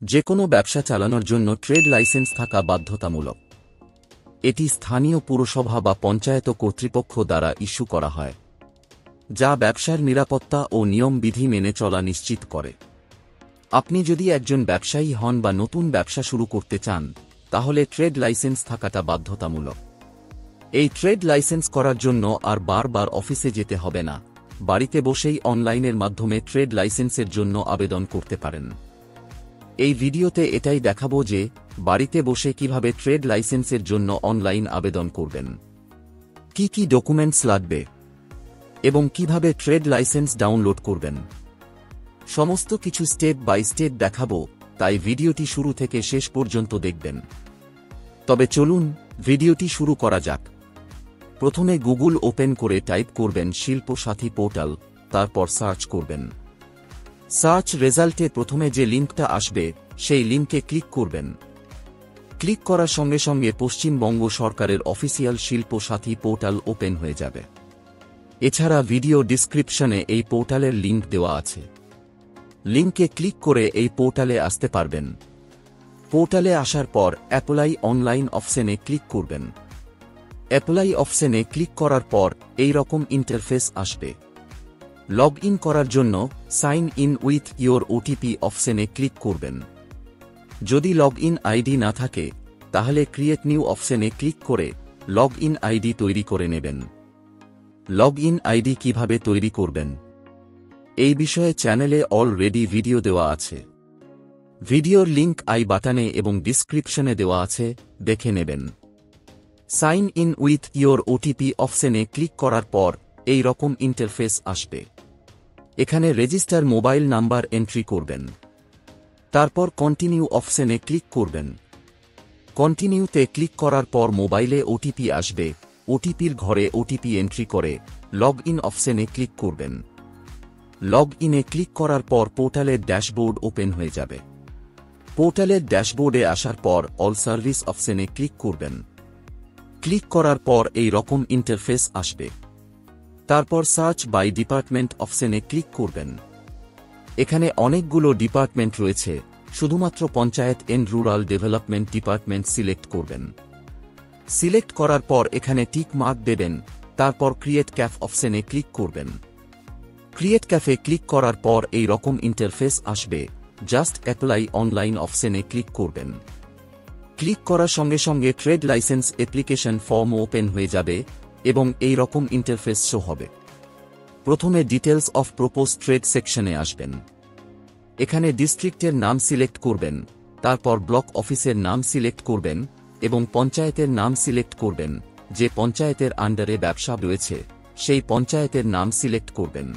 যেকোনো ব্যবসা চালানোর জন্য ট্রেড লাইসেন্স থাকা বাধ্যতামূলক। এটি স্থানীয় পুরসভা বা পঞ্চায়েত কর্তৃপক্ষ দ্বারা ইস্যু করা হয়, যা ব্যবসার নিরাপত্তা ও নিয়ম বিধি মেনে চলা নিশ্চিত করে। আপনি যদি একজন ব্যবসায়ী হন বা নতুন ব্যবসা শুরু করতে চান, তাহলে ট্রেড লাইসেন্স থাকাটা বাধ্যতামূলক। এই ট্রেড লাইসেন্স করার জন্য আর বারবার অফিসে যেতে হবে না, বাড়িতে বসেই অনলাইনের মাধ্যমে ট্রেড লাইসেন্সের জন্য আবেদন করতে পারেন। এই ভিডিওতে এটাই দেখাবো যে বাড়িতে বসে কিভাবে ট্রেড লাইসেন্সের জন্য অনলাইন আবেদন করবেন, কি কি ডকুমেন্টস লাগবে এবং কিভাবে ট্রেড লাইসেন্স ডাউনলোড করবেন। সমস্ত কিছু স্টেপ বাই স্টেপ দেখাবো, তাই ভিডিওটি শুরু থেকে শেষ পর্যন্ত দেখবেন। তবে চলুন ভিডিওটি শুরু করা যাক। প্রথমে গুগল ওপেন করে টাইপ করবেন শিল্প সাথী পোর্টাল, তারপর সার্চ করবেন। সার্চ রেজাল্টে প্রথমে যে লিঙ্কটা আসবে সেই লিঙ্কে ক্লিক করবেন। ক্লিক করার সঙ্গে সঙ্গে পশ্চিমবঙ্গ সরকারের অফিসিয়াল শিল্প সাথী পোর্টাল ওপেন হয়ে যাবে। এছাড়া ভিডিও ডিসক্রিপশনে এই পোর্টালের লিঙ্ক দেওয়া আছে, লিঙ্কে ক্লিক করে এই পোর্টালে আসতে পারবেন। পোর্টালে আসার পর অ্যাপ্লাই অনলাইন অপশনে ক্লিক করবেন। অ্যাপ্লাই অপশনে ক্লিক করার পর এই রকম ইন্টারফেস আসবে। লগ ইন করার জন্য sign in with your OTP অপশনে ক্লিক করবেন। যদি লগ ইন আইডি না থাকে, তাহলে ক্রিয়েট নিউ অপশনে ক্লিক করে লগ ইন আইডি তৈরি করে নেবেন। লগ ইন আইডি কিভাবে তৈরি করবেন, এই বিষয়ে চ্যানেলে অলরেডি ভিডিও দেওয়া আছে। ভিডিওর লিঙ্ক আই বাটনে এবং ডিসক্রিপশনে দেওয়া আছে, দেখে নেবেন। Sign in with your OTP অপশনে ক্লিক করার পর এই রকম ইন্টারফেস আসবে। এখানে রেজিস্টার মোবাইল নাম্বার এন্ট্রি করবেন। তারপর কন্টিনিউ অপশনে ক্লিক করবেন। কন্টিনিউতে ক্লিক করার পর মোবাইলে ওটিপি আসবে। ওটিপির ঘরে ওটিপি এন্ট্রি করে লগ ইন অপশনে ক্লিক করবেন। লগ ইনে ক্লিক করার পর পোর্টালের ড্যাশবোর্ড ওপেন হয়ে যাবে। পোর্টালের ড্যাশবোর্ডে আসার পর অল সার্ভিস অপশনে ক্লিক করবেন। ক্লিক করার পর এই রকম ইন্টারফেস আসবে। তারপর সার্চ বাই ডিপার্টমেন্ট অপশনে ক্লিক করবেন। এখানে অনেকগুলো ডিপার্টমেন্ট রয়েছে, শুধুমাত্র panchayat and rural development department select করবেন। সিলেক্ট করার পর এখানে টিক মার্ক দেবেন। তারপর ক্রিয়েট ক্যাফ অপশনে ক্লিক করবেন। ক্রিয়েট ক্যাফে ক্লিক করার পর এই রকম ইন্টারফেস আসবে। জাস্ট অ্যাপ্লাই অনলাইন অপশনে ক্লিক করবেন। ক্লিক করার সঙ্গে সঙ্গে trade licence application form open হয়ে যাবে এবং এই রকম ইন্টারফেস শো হবে। প্রথমে ডিটেলস অফ প্রপোজ ট্রেড সেকশনে আসবেন। এখানে ডিস্ট্রিক্টের নাম সিলেক্ট করবেন, তারপর ব্লক অফিসের নাম সিলেক্ট করবেন এবং পঞ্চায়েতের নাম সিলেক্ট করবেন। যে পঞ্চায়েতের আন্ডারে ব্যবসা রয়েছে সেই পঞ্চায়েতের নাম সিলেক্ট করবেন।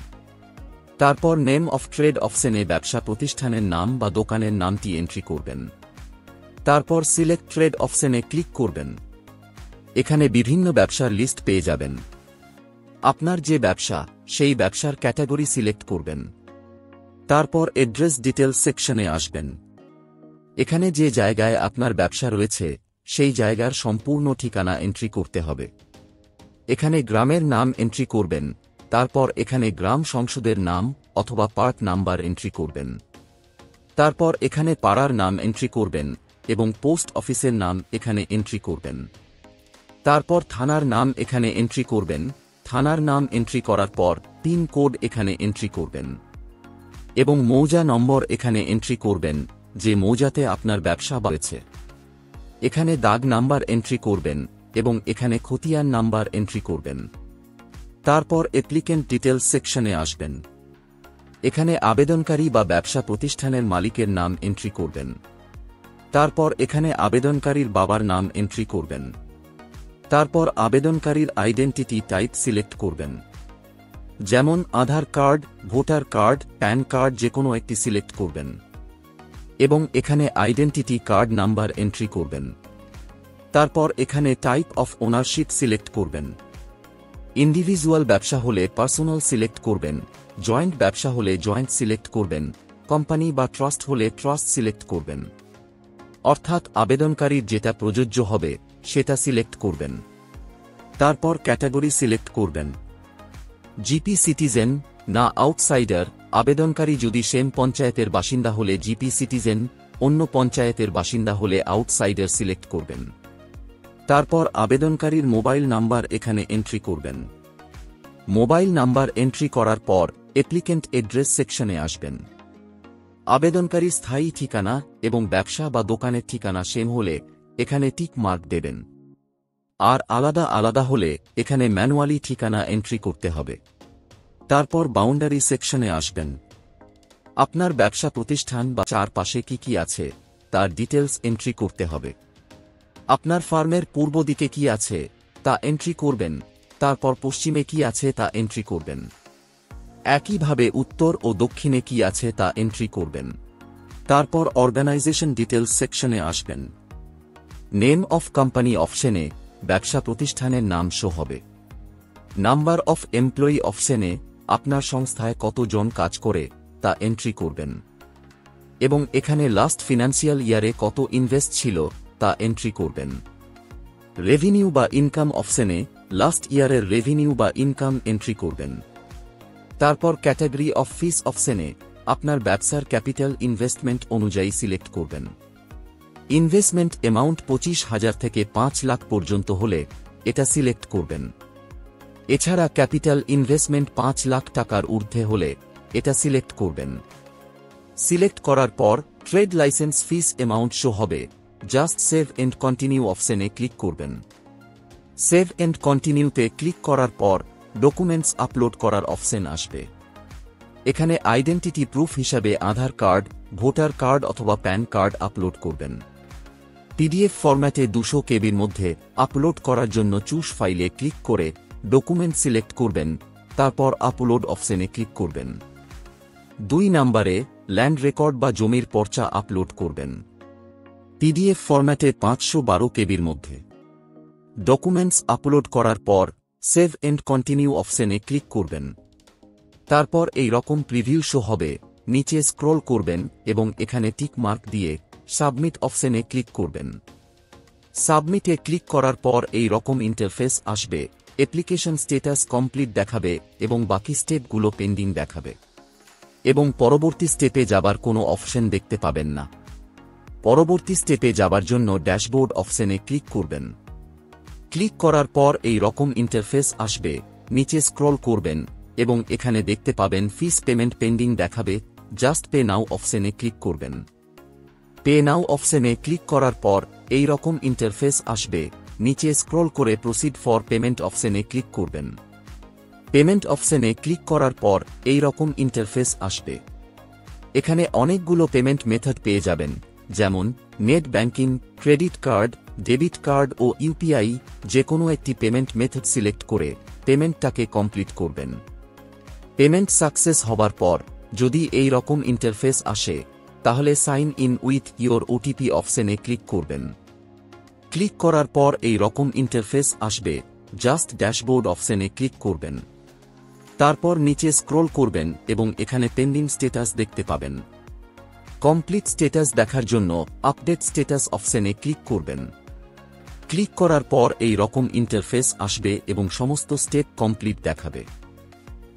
তারপর নেম অফ ট্রেড অপশনে ব্যবসা প্রতিষ্ঠানের নাম বা দোকানের নামটি এন্ট্রি করবেন। তারপর সিলেক্ট ট্রেড অপশনে ক্লিক করবেন। এখানে বিভিন্ন ব্যবসার লিস্ট পেয়ে যাবেন। আপনার যে ব্যবসা সেই ব্যবসার ক্যাটাগরি সিলেক্ট করবেন। তারপর অ্যাড্রেস ডিটেলস সেকশনে আসবেন। এখানে যে জায়গায় আপনার ব্যবসা রয়েছে সেই জায়গার সম্পূর্ণ ঠিকানা এন্ট্রি করতে হবে। এখানে গ্রামের নাম এন্ট্রি করবেন। তারপর এখানে গ্রাম সংসদের নাম অথবা পার্ট নাম্বার এন্ট্রি করবেন। তারপর এখানে পাড়ার নাম এন্ট্রি করবেন এবং পোস্ট অফিসের নাম এখানে এন্ট্রি করবেন। তারপর থানার নাম এখানে এন্ট্রি করবেন। থানার নাম এন্ট্রি করার পর পিন কোড এখানে এন্ট্রি করবেন এবং মৌজা নম্বর এখানে এন্ট্রি করবেন, যে মৌজাতে আপনার ব্যবসা রয়েছে। এখানে দাগ নাম্বার এন্ট্রি করবেন এবং এখানে খতিয়ান নাম্বার এন্ট্রি করবেন। তারপর অ্যাপ্লিকেন্ট ডিটেলস সেকশনে আসবেন। এখানে আবেদনকারী বা ব্যবসা প্রতিষ্ঠানের মালিকের নাম এন্ট্রি করবেন। তারপর এখানে আবেদনকারীর বাবার নাম এন্ট্রি করবেন। তারপর আবেদনকারীর আইডেন্টিটি টাইপ সিলেক্ট করবেন, যেমন Aadhaar card, voter card, PAN card যেকোনো একটি সিলেক্ট করবেন এবং এখানে আইডেন্টিটি কার্ড নাম্বার এন্ট্রি করবেন। তারপর এখানে টাইপ অফ ওনারশিপ সিলেক্ট করবেন। ইন্ডিভিজুয়াল ব্যবসা হলে পার্সোনাল সিলেক্ট করবেন, জয়েন্ট ব্যবসা হলে জয়েন্ট সিলেক্ট করবেন, কোম্পানি বা ট্রাস্ট হলে ট্রাস্ট সিলেক্ট করবেন। অর্থাৎ আবেদনকারীর যেটা প্রযোজ্য হবে সেটা সিলেক্ট করবেন। তারপর ক্যাটাগরি সিলেক্ট করবেন, জিপি সিটিজেন না আউটসাইডার। আবেদনকারী যদি সেম পঞ্চায়েতের বাসিন্দা হলে জিপি সিটিজেন, অন্য পঞ্চায়েতের বাসিন্দা হলে আউটসাইডার সিলেক্ট করবেন। তারপর আবেদনকারীর মোবাইল নাম্বার এখানে এন্ট্রি করবেন। মোবাইল নাম্বার এন্ট্রি করার পর অ্যাপ্লিক্যান্ট অ্যাড্রেস সেকশনে আসবেন। আবেদনকারীর স্থায়ী ঠিকানা এবং ব্যবসা বা দোকানের ঠিকানা সেম হলে এখানে টিক মার্ক দেবেন। আর আলাদা আলাদা হলে এখানে ম্যানুয়ালি ঠিকানা এন্ট্রি করতে হবে। তারপর বাউন্ডারি সেকশনে আসবেন। আপনার ব্যবসা প্রতিষ্ঠান বা চারপাশে কি আছে তার ডিটেলস এন্ট্রি করতে হবে। আপনার ফার্মের পূর্ব দিকে কি আছে তা এন্ট্রি করবেন। তারপর পশ্চিমে কি আছে তা এন্ট্রি করবেন। একইভাবে উত্তর ও দক্ষিণে কি আছে তা এন্ট্রি করবেন। তারপর অর্গানাইজেশন ডিটেলস সেকশনে আসবেন। নেম অফ কোম্পানি অপশনে ব্যবসা প্রতিষ্ঠানের নাম শো হবে। নাম্বার অফ এমপ্লয়ি অপশনে আপনার সংস্থায় কতজন কাজ করে তা এন্ট্রি করবেন এবং এখানে লাস্ট ফিনান্সিয়াল ইয়ারে কত ইনভেস্ট ছিল তা এন্ট্রি করবেন। রেভিনিউ বা ইনকাম অপশনে লাস্ট ইয়ারের রেভিনিউ বা ইনকাম এন্ট্রি করবেন। তারপর ক্যাটাগরি অফ ফিস অপশনে আপনার ব্যবসার ক্যাপিটাল ইনভেস্টমেন্ট অনুযায়ী সিলেক্ট করবেন। ইনভেস্টমেন্ট অ্যামাউন্ট 25,000 থেকে 5 লাখ পর্যন্ত হলে এটা সিলেক্ট করবেন। এছাড়া ক্যাপিটাল ইনভেস্টমেন্ট 5 লাখ টাকার ঊর্ধ্বে হলে এটা সিলেক্ট করবেন। সিলেক্ট করার পর ট্রেড লাইসেন্স ফিস অ্যামাউন্ট শো হবে। জাস্ট সেভ এন্ড কন্টিনিউ অপশনে ক্লিক করবেন। সেভ এন্ড কন্টিনিউতে ক্লিক করার পর ডকুমেন্টস আপলোড করার অপশন আসবে। এখানে আইডেন্টিটি প্রুফ হিসাবে আধার কার্ড, ভোটার কার্ড অথবা প্যান কার্ড আপলোড করবেন। পিডিএফ ফরম্যাটে 200 কেবির মধ্যে আপলোড করার জন্য চুজ ফাইলে ক্লিক করে ডকুমেন্ট সিলেক্ট করবেন। তারপর আপলোড অপশনে ক্লিক করবেন। 2 নম্বরে ল্যান্ড রেকর্ড বা জমির পর্চা আপলোড করবেন। পিডিএফ ফরম্যাটে 512 কেবির মধ্যে ডকুমেন্টস আপলোড করার পর সেভ এন্ড কন্টিনিউ অপশনে ক্লিক করবেন। তারপর এই রকম প্রিভিউ শো হবে। নিচে স্ক্রল করবেন এবং এখানে টিক মার্ক দিয়ে সাবমিট অপশনে ক্লিক করবেন। সাবমিটে ক্লিক করার পর এই রকম ইন্টারফেস আসবে। অ্যাপ্লিকেশন স্ট্যাটাস কমপ্লিট দেখাবে এবং বাকি স্টেপগুলো পেন্ডিং দেখাবে এবং পরবর্তী স্টেপে যাবার কোনো অপশন দেখতে পাবেন না। পরবর্তী স্টেপে যাবার জন্য ড্যাশবোর্ড অপশনে ক্লিক করবেন। ক্লিক করার পর এই রকম ইন্টারফেস আসবে। নিচে স্ক্রল করবেন এবং এখানে দেখতে পাবেন ফিস পেমেন্ট পেন্ডিং দেখাবে। জাস্ট পে নাও অপশনে ক্লিক করবেন। পে নাও অপশনে ক্লিক করার পর এই রকম ইন্টারফেস আসবে। নিচে স্ক্রল করে প্রসিড ফর পেমেন্ট অপশনে ক্লিক করবেন। পেমেন্ট অপশনে ক্লিক করার পর এই রকম ইন্টারফেস আসবে। এখানে অনেকগুলো পেমেন্ট মেথড পেয়ে যাবেন, যেমন net banking, credit card, debit card ও ইউপিআই। যে কোনো একটি পেমেন্ট মেথড সিলেক্ট করে পেমেন্টটাকে কমপ্লিট করবেন। পেমেন্ট সাকসেস হবার পর যদি এই রকম ইন্টারফেস আসে তাহলে sign in with your OTP অপশনে ক্লিক করবেন। ক্লিক করার পর এই রকম ইন্টারফেস আসবে। জাস্ট ড্যাশবোর্ড অপশনে ক্লিক করবেন। তারপর নিচে স্ক্রল করবেন এবং এখানে পেন্ডিং স্ট্যাটাস দেখতে পাবেন। কমপ্লিট স্ট্যাটাস দেখার জন্য আপডেট স্ট্যাটাস অপশনে ক্লিক করবেন। ক্লিক করার পর এই রকম ইন্টারফেস আসবে এবং সমস্ত স্টেপ কমপ্লিট দেখাবে।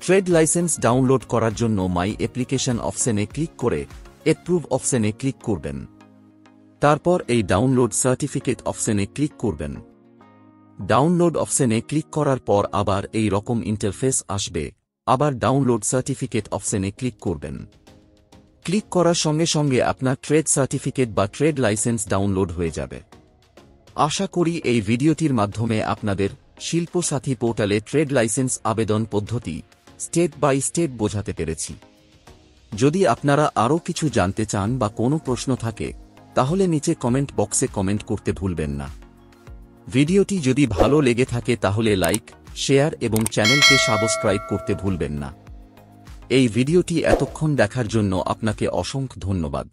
ট্রেড লাইসেন্স ডাউনলোড করার জন্য মাই অ্যাপ্লিকেশন অপশনে ক্লিক করে অ্যাপ্রুভ অপশনে ক্লিক করবেন। তারপর এই ডাউনলোড সার্টিফিকেট অপশনে ক্লিক করবেন। ডাউনলোড অপশনে ক্লিক করার পর আবার এই রকম ইন্টারফেস আসবে। আবার ডাউনলোড সার্টিফিকেট অপশনে ক্লিক করবেন। ক্লিক করার সঙ্গে সঙ্গে আপনার ট্রেড সার্টিফিকেট বা ট্রেড লাইসেন্স ডাউনলোড হয়ে যাবে। আশা করি এই ভিডিওটির মাধ্যমে আপনাদের শিল্পসাথী পোর্টালে ট্রেড লাইসেন্স আবেদন পদ্ধতি স্টেপ বাই স্টেপ বোঝাতে পেরেছি। যদি আপনারা আরও কিছু জানতে চান বা কোনো প্রশ্ন থাকে তাহলে নিচে কমেন্ট বক্সে কমেন্ট করতে ভুলবেন না। ভিডিওটি যদি ভালো লেগে থাকে তাহলে লাইক, শেয়ার এবং চ্যানেলকে সাবস্ক্রাইব করতে ভুলবেন না। এই ভিডিওটি এতক্ষণ দেখার জন্য আপনাকে অসংখ্য ধন্যবাদ।